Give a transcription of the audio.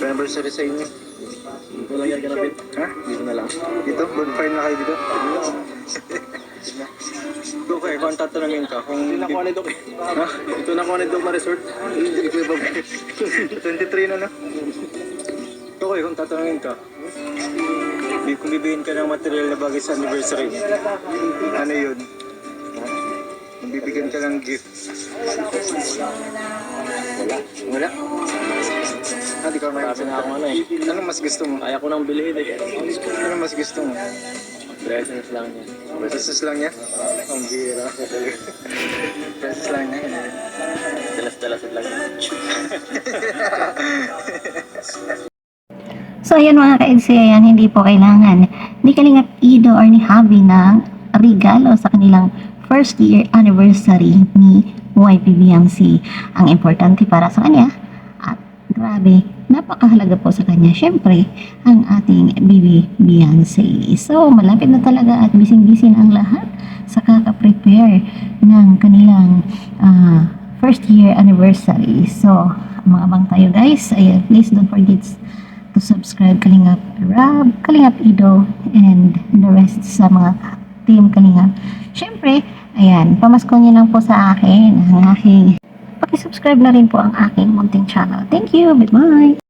anniversary sa inyo. Dito lang yan kanapit. Ha? Dito na lang. Dito? Bonfire na kayo dito? Ito kayo, kung tatanungin ka, kung... Ito na kuha ni Doc. Ha? Ito na kuha ni Doc Resort. Ito yung 23 na, no? Ito kayo, kung tatanungin ka, kung bibigyan ka ng material na bagay sa anniversary, Ano yun? Bibigyan ka ng gift. Wala? Ah, di ka marami na akong ano eh. Anong mas gusto mo? Kaya ko nang bilhin eh. Anong mas gusto mo? Presents lang yan. Pesos lang niya? Ang bira. Pesos lang niya. Dalas-dalasad lang yan. So ayan mga ka-EDSA, ayan, hindi po kailangan ni Kalingap Ido or ni Javi ng regalo sa kanilang first year anniversary ni YPBMC. Ang importante para sa kanya at grabe, napakahalaga po sa kanya, syempre, ang ating baby Beyonce. So malapit na talaga at bising-bising ang lahat sa kaka-prepare ng kanilang first year anniversary. So mga abang tayo guys, ayan, please don't forget to subscribe Kalingap Rab, Kalingap Ido, and the rest sa mga team Kalingap. Syempre, ayan, pamasko niyo lang po sa akin ang aking, pakisubscribe na rin po ang aking munting channel. Thank you, bye-bye!